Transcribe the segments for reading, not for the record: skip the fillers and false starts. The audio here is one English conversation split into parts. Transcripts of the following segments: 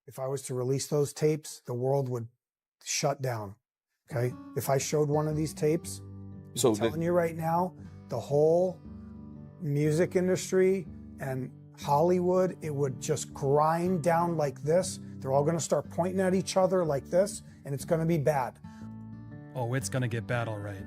If I was to release those tapes, the world would shut down. Okay. If I showed one of these tapes, I'm telling you right now, the whole music industry and Hollywood, it would just grind down like this. They're all going to start pointing at each other like this, and it's going to be bad. Oh, it's going to get bad, all right.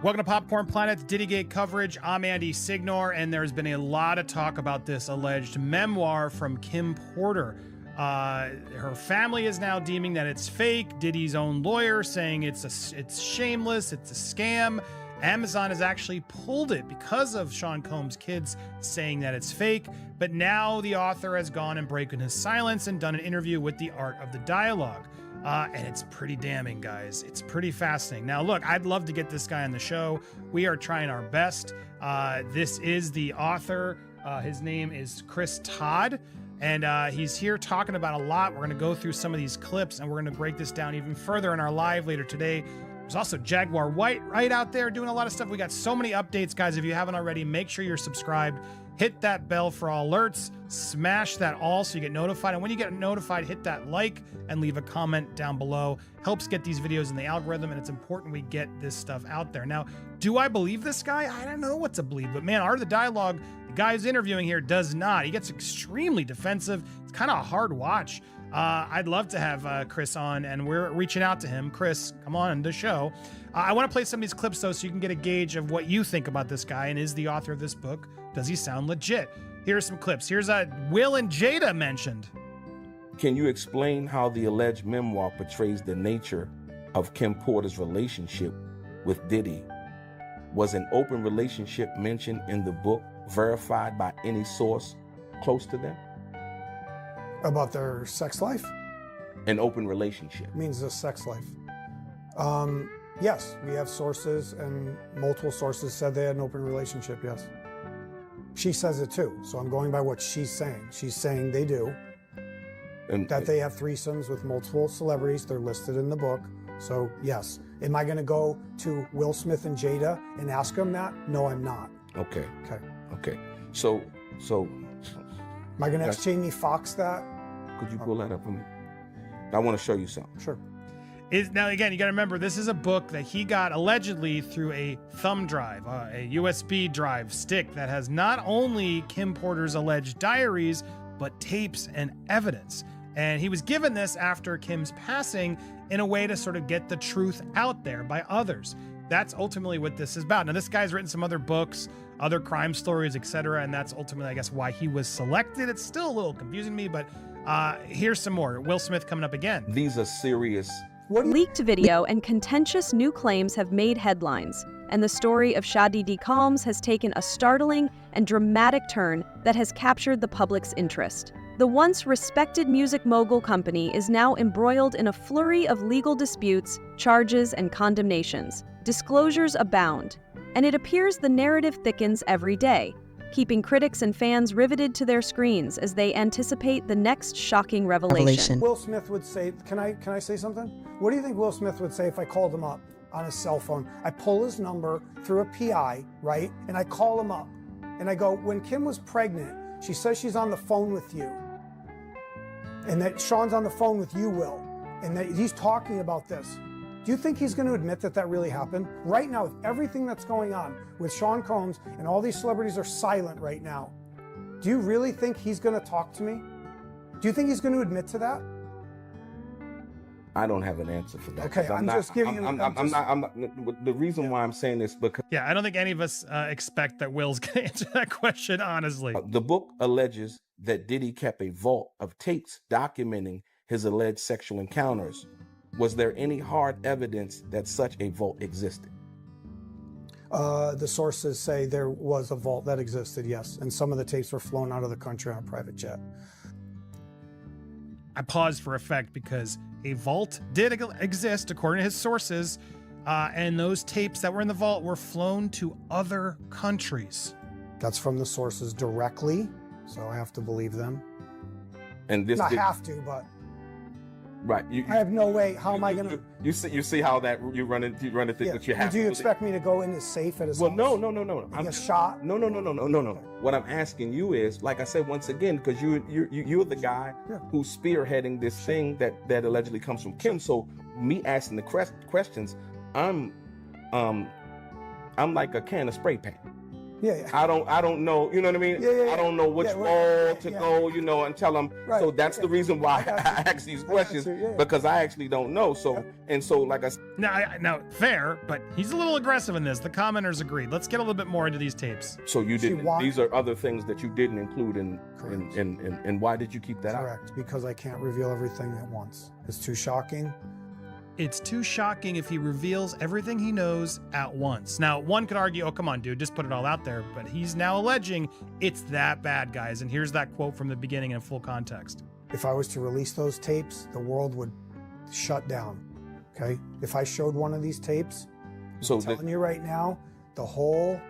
Welcome to Popcorn Planet's Diddygate coverage. I'm Andy Signor, and there's been a lot of talk about this alleged memoir from Kim Porter. Her family is now deeming that it's fake. Diddy's own lawyer saying it's shameless, it's a scam. Amazon has actually pulled it because of Sean Combs' kids saying that it's fake. But now the author has gone and broken his silence and done an interview with The Art of the Dialogue. And it's pretty damning, guys. It's pretty fascinating. Now, look, I'd love to get this guy on the show. We are trying our best. This is the author. His name is Chris Todd, and he's here talking about a lot. We're going to go through some of these clips, and we're going to break this down even further in our live later today. There's also Jaguar White right out there doing a lot of stuff. We got so many updates, guys. If you haven't already, make sure you're subscribed. Hit that bell for all alerts. Smash that all so you get notified. And when you get notified, hit that like and leave a comment down below. Helps get these videos in the algorithm, and it's important we get this stuff out there. Now, do I believe this guy? I don't know what to believe, but man, Art of the Dialogue, the guy who's interviewing here does not. He gets extremely defensive. It's kind of a hard watch. I'd love to have Chris on, and we're reaching out to him. Chris, come on the show. I want to play some of these clips, though, so you can get a gauge of what you think about this guy and is the author of this book. Does he sound legit? Here's some clips. Here's Will and Jada mentioned. Can you explain how the alleged memoir portrays the nature of Kim Porter's relationship with Diddy? Was an open relationship mentioned in the book verified by any source close to them? About their sex life? An open relationship. Means a sex life. Yes, we have sources, and multiple sources said they had an open relationship, yes. She says it too, so I'm going by what she's saying. She's saying they do. And that they have threesomes with multiple celebrities. They're listed in the book. So yes. Am I going to go to Will Smith and Jada and ask them that? No, I'm not. Okay. Okay. Okay. So. Am I going to ask Jamie Foxx that? Could you pull that up for me? I want to show you something. Sure. Now, again, you got to remember, this is a book that he got allegedly through a thumb drive, a USB drive stick that has not only Kim Porter's alleged diaries, but tapes and evidence. And he was given this after Kim's passing in a way to sort of get the truth out there by others. That's ultimately what this is about. Now, this guy's written some other books, other crime stories, etc., and that's ultimately, I guess, why he was selected. It's still a little confusing to me, but here's some more. Will Smith coming up again. These are serious. Leaked video and contentious new claims have made headlines, and the story of Diddy Combs has taken a startling and dramatic turn that has captured the public's interest. The once respected music mogul company is now embroiled in a flurry of legal disputes, charges, and condemnations. Disclosures abound, and it appears the narrative thickens every day, keeping critics and fans riveted to their screens as they anticipate the next shocking revelation. Will Smith would say, can I say something? What do you think Will Smith would say if I called him up on his cell phone? I pull his number through a PI, right? And I call him up and I go, when Kim was pregnant, she says she's on the phone with you. And that Sean's on the phone with you, Will. And that he's talking about this. Do you think he's going to admit that that really happened? Right now, with everything that's going on with Sean Combs and all these celebrities are silent right now, do you really think he's going to talk to me? Do you think he's going to admit to that? I don't have an answer for that. Okay, I'm just giving you. I'm not. The reason why I'm saying this because I don't think any of us expect that Will's going to answer that question honestly. The book alleges that Diddy kept a vault of tapes documenting his alleged sexual encounters. Was there any hard evidence that such a vault existed? The sources say there was a vault that existed, yes, and some of the tapes were flown out of the country on a private jet. I paused for effect because a vault did exist according to his sources, and those tapes that were in the vault were flown to other countries. That's from the sources directly, so I have to believe them. And this not have to, but Right. I have no way. How am I going to? You see how that you run it that you have. Do you expect me to go in the safe at his Well, house? no. I'm shot. No. What I'm asking you is, like I said once again, because you're the guy who's spearheading this thing that allegedly comes from Kim. So me asking the questions, I'm like a can of spray paint. Yeah. I don't know, you know what I mean? Yeah. I don't know which wall to go, and tell them. Right. So that's the reason why I ask these questions, because I actually don't know. So, and so, like I said. Now, fair, but he's a little aggressive in this. The commenters agreed. Let's get a little bit more into these tapes. So you didn't, these are other things that you didn't include and why did you keep that out? Correct, because I can't reveal everything at once. It's too shocking. It's too shocking if he reveals everything he knows at once. Now, one could argue, oh, come on, dude, just put it all out there. But he's now alleging it's that bad, guys. And here's that quote from the beginning in full context. If I was to release those tapes, the world would shut down, okay? If I showed one of these tapes, I'm telling you right now, the whole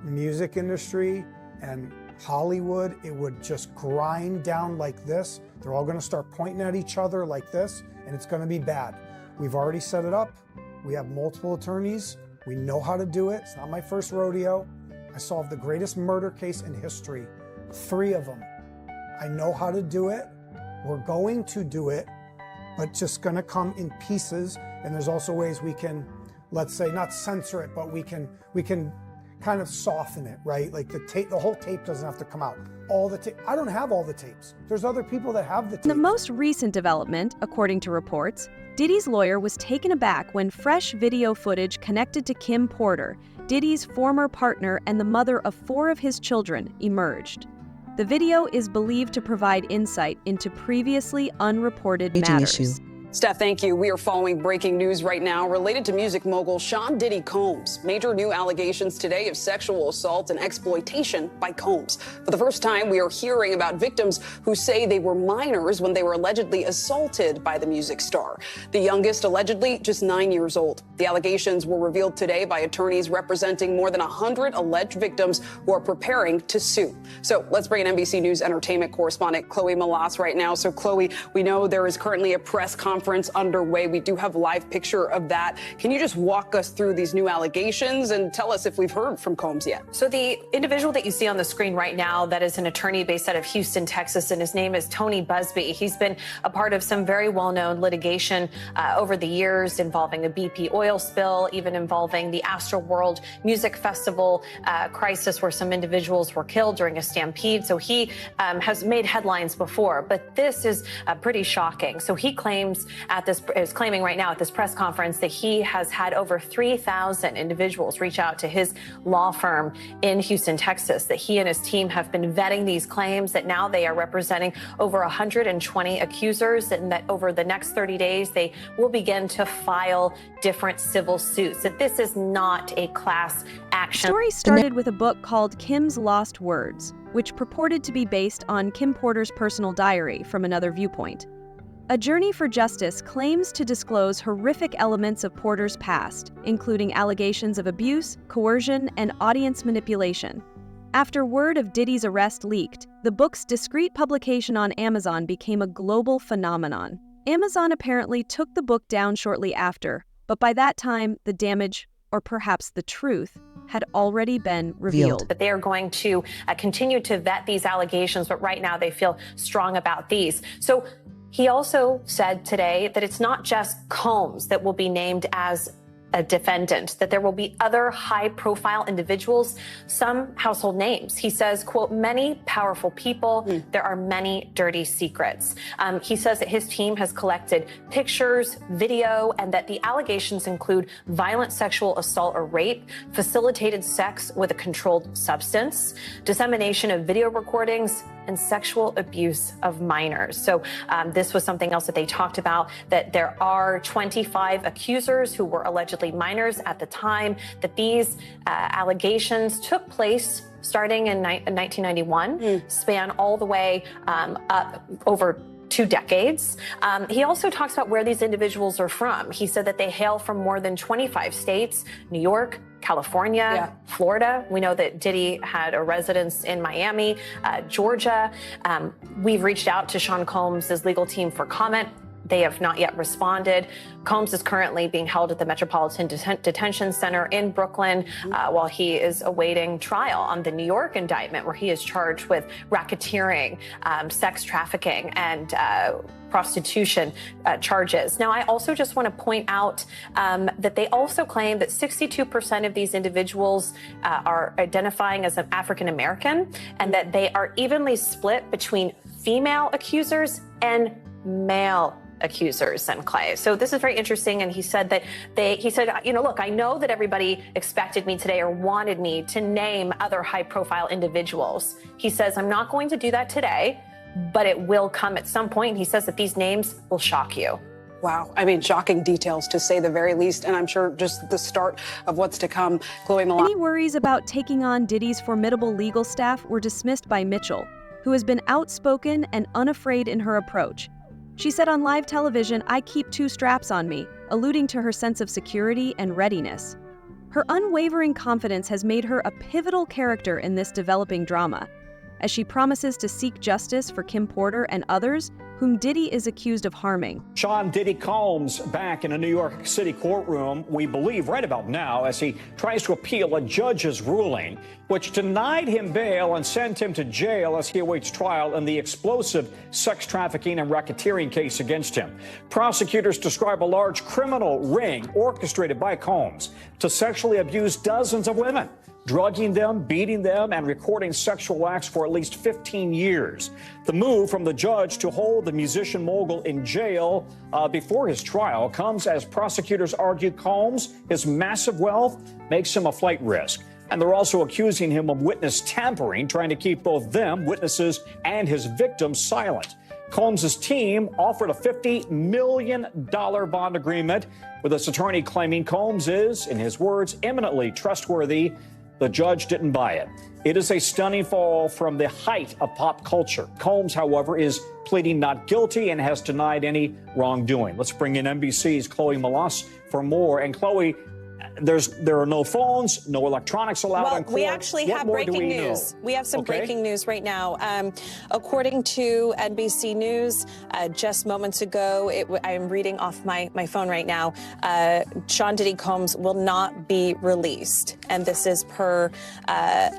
music industry and Hollywood, it would just grind down like this. They're all gonna start pointing at each other like this, and it's gonna be bad. We've already set it up. We have multiple attorneys. We know how to do it. It's not my first rodeo. I solved the greatest murder case in history, 3 of them. I know how to do it. We're going to do it, but just gonna come in pieces. And there's also ways we can, let's say, not censor it, but we can kind of soften it, right? Like the whole tape doesn't have to come out. All the tape. I don't have all the tapes. There's other people that have the tapes. In the most recent development, according to reports, Diddy's lawyer was taken aback when fresh video footage connected to Kim Porter, Diddy's former partner and the mother of 4 of his children, emerged. The video is believed to provide insight into previously unreported matters. Steph, thank you. We are following breaking news right now related to music mogul Sean Diddy Combs. Major new allegations today of sexual assault and exploitation by Combs. For the first time, we are hearing about victims who say they were minors when they were allegedly assaulted by the music star. The youngest allegedly just 9 years old. The allegations were revealed today by attorneys representing more than 100 alleged victims who are preparing to sue. So let's bring in NBC News entertainment correspondent Chloe Malas right now. So Chloe, we know there is currently a press conference underway. We do have a live picture of that. Can you just walk us through these new allegations and tell us if we've heard from Combs yet? So the individual that you see on the screen right now, that is an attorney based out of Houston, Texas, and his name is Tony Busby. He's been a part of some very well-known litigation over the years involving a BP oil spill, even involving the Astroworld Music Festival crisis where some individuals were killed during a stampede. So he has made headlines before, but this is pretty shocking. So he is claiming right now at this press conference that he has had over 3,000 individuals reach out to his law firm in Houston, Texas, that he and his team have been vetting these claims, that now they are representing over 120 accusers, and that over the next 30 days, they will begin to file different civil suits, that this is not a class action. The story started with a book called Kim's Lost Words, which purported to be based on Kim Porter's personal diary from another viewpoint. A Journey for Justice claims to disclose horrific elements of Porter's past, including allegations of abuse, coercion, and audience manipulation. After word of Diddy's arrest leaked, the book's discreet publication on Amazon became a global phenomenon. Amazon apparently took the book down shortly after, but by that time, the damage, or perhaps the truth, had already been revealed. But they are going to continue to vet these allegations, but right now they feel strong about these. So he also said today that it's not just Combs that will be named as a defendant, that there will be other high-profile individuals, some household names. He says, quote, many powerful people, there are many dirty secrets. He says that his team has collected pictures, video, and that the allegations include violent sexual assault or rape, facilitated sex with a controlled substance, dissemination of video recordings, and sexual abuse of minors. So this was something else that they talked about, that there are 25 accusers who were allegedly minors at the time that these allegations took place starting in 1991, span all the way up over 2 decades. He also talks about where these individuals are from. He said that they hail from more than 25 states, New York, California, Florida. We know that Diddy had a residence in Miami, Georgia. We've reached out to Sean Combs' legal team for comment. They have not yet responded. Combs is currently being held at the Metropolitan Detention Center in Brooklyn while he is awaiting trial on the New York indictment, where he is charged with racketeering, sex trafficking, and prostitution charges. Now, I also just want to point out that they also claim that 62% of these individuals are identifying as an African American, and that they are evenly split between female accusers and male accusers, and Clay. So this is very interesting. And he said that look, I know that everybody expected me today or wanted me to name other high profile individuals. He says, I'm not going to do that today, but it will come at some point. He says that these names will shock you. Wow. I mean, shocking details, to say the very least. And I'm sure just the start of what's to come. Chloe Milan. Any worries about taking on Diddy's formidable legal staff were dismissed by Mitchell, who has been outspoken and unafraid in her approach. She said on live television, "I keep two straps on me," alluding to her sense of security and readiness. Her unwavering confidence has made her a pivotal character in this developing drama, as she promises to seek justice for Kim Porter and others whom Diddy is accused of harming. Sean Diddy Combs back in a New York City courtroom, we believe right about now, as he tries to appeal a judge's ruling, which denied him bail and sent him to jail as he awaits trial in the explosive sex trafficking and racketeering case against him. Prosecutors describe a large criminal ring orchestrated by Combs to sexually abuse dozens of women, drugging them, beating them, and recording sexual acts for at least 15 years. The move from the judge to hold the musician mogul in jail before his trial comes as prosecutors argue Combs, his massive wealth, makes him a flight risk. And they're also accusing him of witness tampering, trying to keep both them, witnesses, and his victims silent. Combs' team offered a $50 million bond agreement, with his attorney claiming Combs is, in his words, eminently trustworthy. The judge didn't buy it. It is a stunning fall from the height of pop culture. Combs, however, is pleading not guilty and has denied any wrongdoing. Let's bring in NBC's Chloe Malas for more. And Chloe, there are no phones, no electronics allowed in court. We actually have breaking news. We have some breaking news right now. According to NBC News, just moments ago, I'm reading off my phone right now, Sean Diddy Combs will not be released. And this is per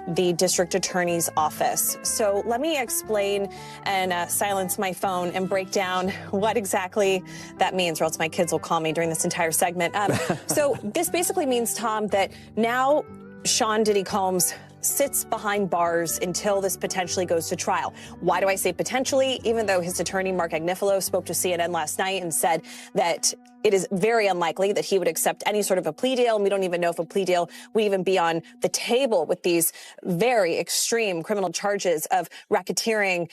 the district attorney's office. So let me explain and silence my phone and break down what exactly that means, or else my kids will call me during this entire segment. So this basically means, Tom, that now Sean Diddy Combs sits behind bars until this potentially goes to trial. Why do I say potentially? Even though his attorney, Mark Agnifilo, spoke to CNN last night and said that it is very unlikely that he would accept any sort of a plea deal. And we don't even know if a plea deal would even be on the table with these very extreme criminal charges of racketeering,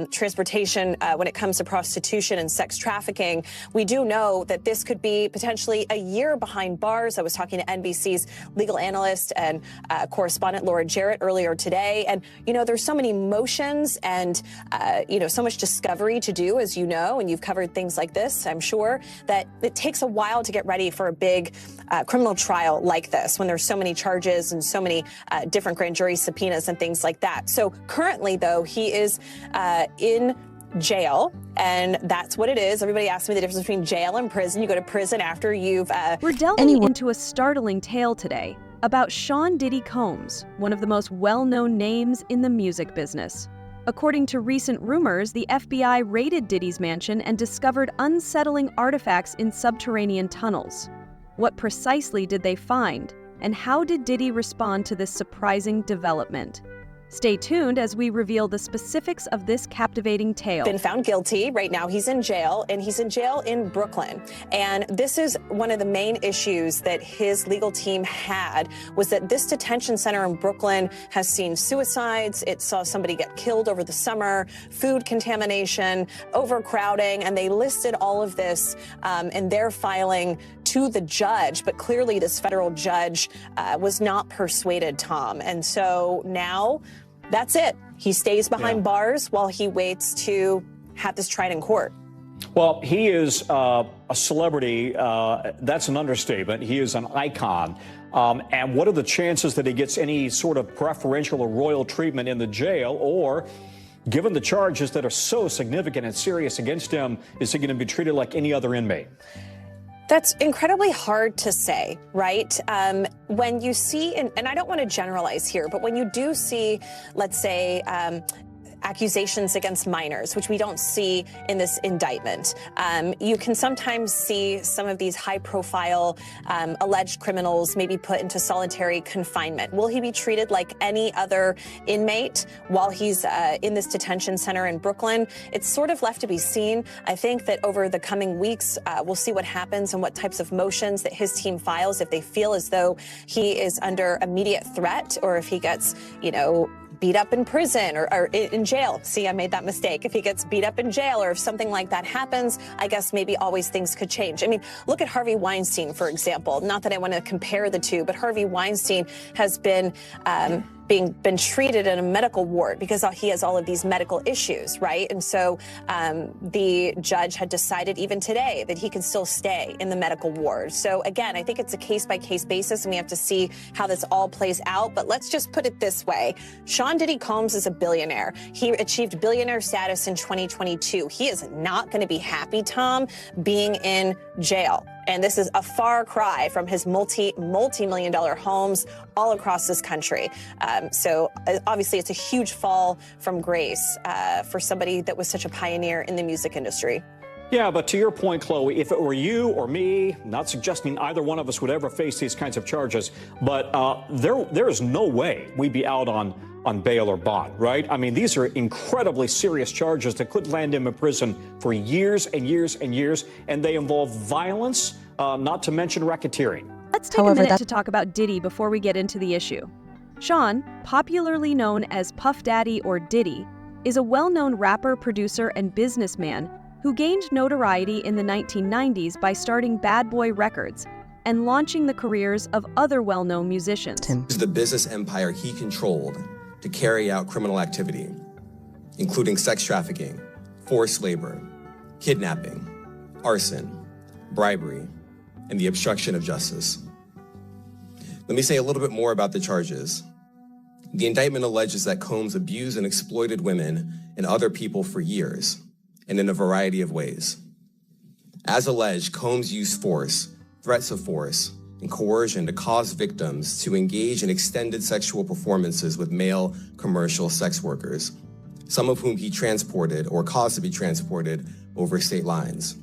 transportation when it comes to prostitution and sex trafficking. We do know that this could be potentially a year behind bars. I was talking to NBC's legal analyst and correspondent Laura Jarrett earlier today. And, there's so many motions and, so much discovery to do, as you know, and you've covered things like this, I'm sure, that it takes a while to get ready for a big criminal trial like this, when there's so many charges and so many different grand jury subpoenas and things like that. So currently, though, he is in jail, and that's what it is. Everybody asks me the difference between jail and prison. You go to prison after you've... We're delving into a startling tale today about Sean Diddy Combs, one of the most well-known names in the music business. According to recent rumors, the FBI raided Diddy's mansion and discovered unsettling artifacts in subterranean tunnels. What precisely did they find, and how did Diddy respond to this surprising development? Stay tuned as we reveal the specifics of this captivating tale. Been found guilty. Right now he's in jail, and he's in jail in Brooklyn. And this is one of the main issues that his legal team had, was that this detention center in Brooklyn has seen suicides. It saw somebody get killed over the summer, food contamination, overcrowding, and they listed all of this in their filing to the judge. But clearly this federal judge was not persuaded, Tom. And so now that's it. He stays behind bars while he waits to have this tried in court. Well, he is a celebrity. That's an understatement. He is an icon. And what are the chances that he gets any sort of preferential or royal treatment in the jail? Or Given the charges that are so significant and serious against him, is he going to be treated like any other inmate? That's incredibly hard to say, right? When you see, and I don't want to generalize here, but when you do see, let's say, accusations against minors, which we don't see in this indictment. You can sometimes see some of these high-profile alleged criminals maybe put into solitary confinement. Will he be treated like any other inmate while he's in this detention center in Brooklyn? It's sort of left to be seen. I think that over the coming weeks, we'll see what happens and what types of motions that his team files if they feel as though he is under immediate threat or if he gets, beat up in prison or in jail. See, I made that mistake. If he gets beat up in jail or if something like that happens, I guess maybe always things could change. I mean, look at Harvey Weinstein, for example. Not that I want to compare the two, but Harvey Weinstein has been been treated in a medical ward because he has all of these medical issues, right? And so the judge had decided even today that he can still stay in the medical ward. So again, I think it's a case-by-case basis, and we have to see how this all plays out. But let's just put it this way. Sean Diddy Combs is a billionaire. He achieved billionaire status in 2022. He is not going to be happy, Tom, being in jail. And this is a far cry from his multi-million-dollar homes all across this country. So obviously it's a huge fall from grace for somebody that was such a pioneer in the music industry. Yeah, but to your point, Chloe, if it were you or me, not suggesting either one of us would ever face these kinds of charges, but there is no way we'd be out on bail or bond, right? I mean, these are incredibly serious charges that could land him in prison for years and years and years, and they involve violence, not to mention racketeering. Let's take a minute to talk about Diddy before we get into the issue. Sean, popularly known as Puff Daddy or Diddy, is a well-known rapper, producer, and businessman who gained notoriety in the 1990s by starting Bad Boy Records and launching the careers of other well-known musicians. The business empire he controlled to carry out criminal activity, including sex trafficking, forced labor, kidnapping, arson, bribery, and the obstruction of justice. Let me say a little bit more about the charges. The indictment alleges that Combs abused and exploited women and other people for years, and in a variety of ways. As alleged, Combs used force, threats of force, and coercion to cause victims to engage in extended sexual performances with male commercial sex workers, some of whom he transported or caused to be transported over state lines.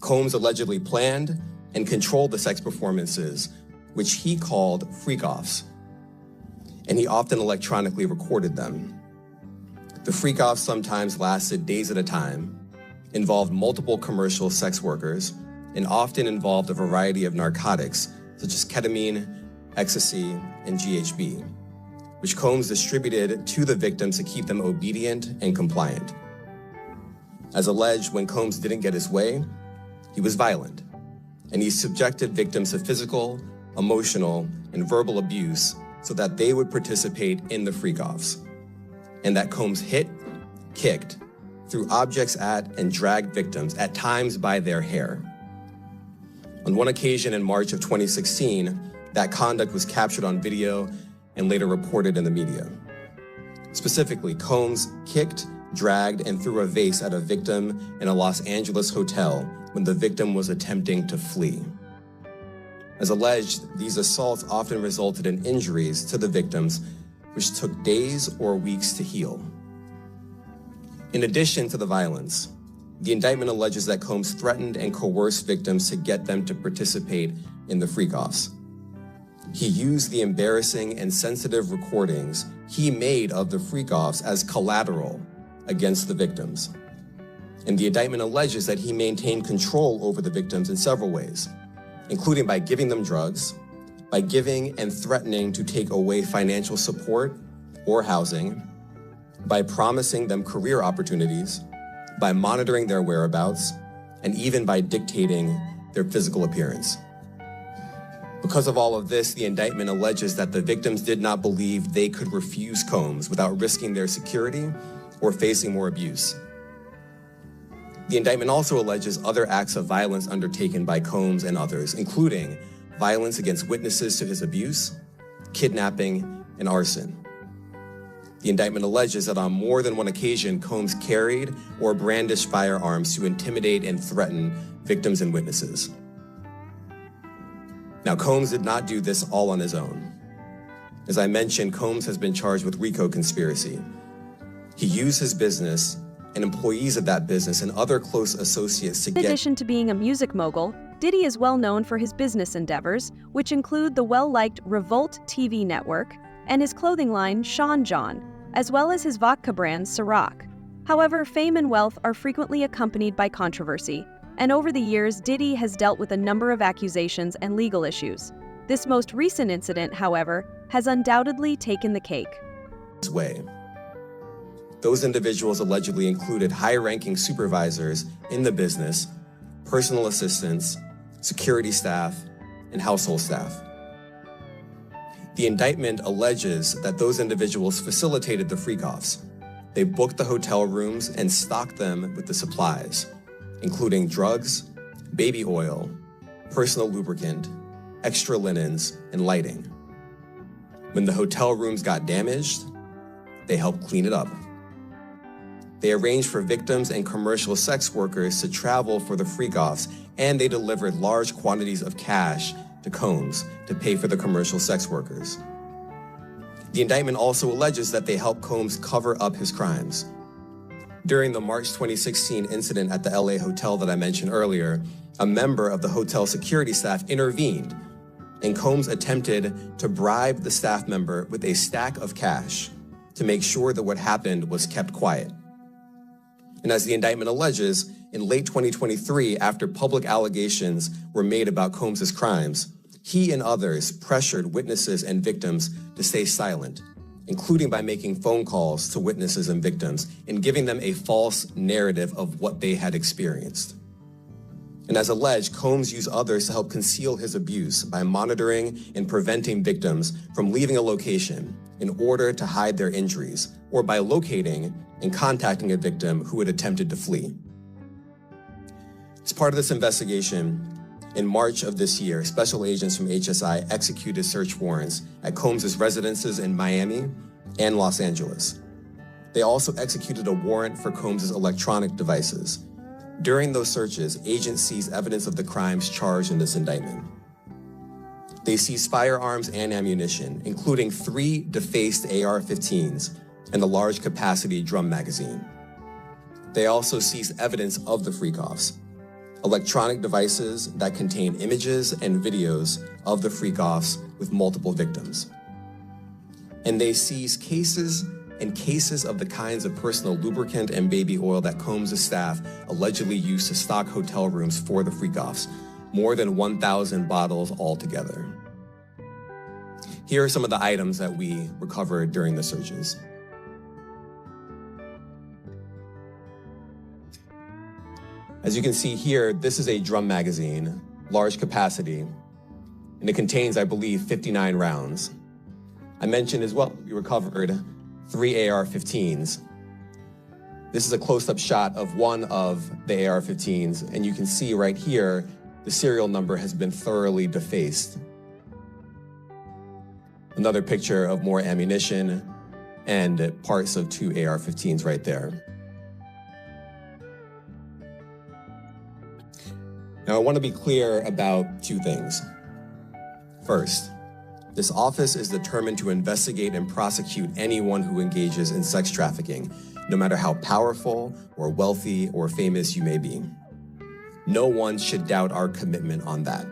Combs allegedly planned and controlled the sex performances, which he called freak-offs, and he often electronically recorded them. The freak-offs sometimes lasted days at a time, involved multiple commercial sex workers, and often involved a variety of narcotics, such as ketamine, ecstasy, and GHB, which Combs distributed to the victims to keep them obedient and compliant. As alleged, when Combs didn't get his way, he was violent, and he subjected victims to physical, emotional, and verbal abuse so that they would participate in the freak-offs, and that Combs hit, kicked, threw objects at, and dragged victims, at times by their hair. On one occasion in March of 2016, that conduct was captured on video and later reported in the media. Specifically, Combs kicked, dragged, and threw a vase at a victim in a Los Angeles hotel when the victim was attempting to flee. As alleged, these assaults often resulted in injuries to the victims, which took days or weeks to heal. In addition to the violence, the indictment alleges that Combs threatened and coerced victims to get them to participate in the freak-offs. He used the embarrassing and sensitive recordings he made of the freak-offs as collateral against the victims. And the indictment alleges that he maintained control over the victims in several ways, including by giving them drugs, by giving and threatening to take away financial support or housing, by promising them career opportunities, by monitoring their whereabouts, and even by dictating their physical appearance. Because of all of this, the indictment alleges that the victims did not believe they could refuse Combs without risking their security or facing more abuse. The indictment also alleges other acts of violence undertaken by Combs and others, including violence against witnesses to his abuse, kidnapping, and arson. The indictment alleges that on more than one occasion, Combs carried or brandished firearms to intimidate and threaten victims and witnesses. Now, Combs did not do this all on his own. As I mentioned, Combs has been charged with RICO conspiracy. He used his business and employees of that business and other close associates to In addition to being a music mogul, Diddy is well known for his business endeavors, which include the well-liked Revolt TV network and his clothing line, Sean John, as well as his vodka brand, Ciroc. However, fame and wealth are frequently accompanied by controversy, and over the years, Diddy has dealt with a number of accusations and legal issues. This most recent incident, however, has undoubtedly taken the cake. Way. Those individuals allegedly included high-ranking supervisors in the business, personal assistants, security staff, and household staff. The indictment alleges that those individuals facilitated the freak-offs. They booked the hotel rooms and stocked them with the supplies, including drugs, baby oil, personal lubricant, extra linens, and lighting. When the hotel rooms got damaged, they helped clean it up. They arranged for victims and commercial sex workers to travel for the freak-offs, and they delivered large quantities of cash to Combs to pay for the commercial sex workers. The indictment also alleges that they helped Combs cover up his crimes. During the March 2016 incident at the LA hotel that I mentioned earlier, a member of the hotel security staff intervened, and Combs attempted to bribe the staff member with a stack of cash to make sure that what happened was kept quiet. And as the indictment alleges, in late 2023, after public allegations were made about Combs' crimes, he and others pressured witnesses and victims to stay silent, including by making phone calls to witnesses and victims and giving them a false narrative of what they had experienced. And as alleged, Combs used others to help conceal his abuse by monitoring and preventing victims from leaving a location in order to hide their injuries, or by locating and contacting a victim who had attempted to flee. As part of this investigation, in March of this year, special agents from HSI executed search warrants at Combs' residences in Miami and Los Angeles. They also executed a warrant for Combs' electronic devices. During those searches, agents seized evidence of the crimes charged in this indictment. They seized firearms and ammunition, including 3 defaced AR-15s and a large capacity drum magazine. They also seized evidence of the freak-offs, electronic devices that contain images and videos of the freak-offs with multiple victims. And they seized cases and cases of the kinds of personal lubricant and baby oil that Combs' staff allegedly used to stock hotel rooms for the freak-offs, more than 1,000 bottles altogether. Here are some of the items that we recovered during the searches. As you can see here, this is a drum magazine, large capacity, and it contains, I believe, 59 rounds. I mentioned as well, we recovered 3 AR-15s. This is a close-up shot of one of the AR-15s, and you can see right here, the serial number has been thoroughly defaced. Another picture of more ammunition and parts of 2 AR-15s right there. Now, I want to be clear about 2 things. First, this office is determined to investigate and prosecute anyone who engages in sex trafficking, no matter how powerful or wealthy or famous you may be. No one should doubt our commitment on that.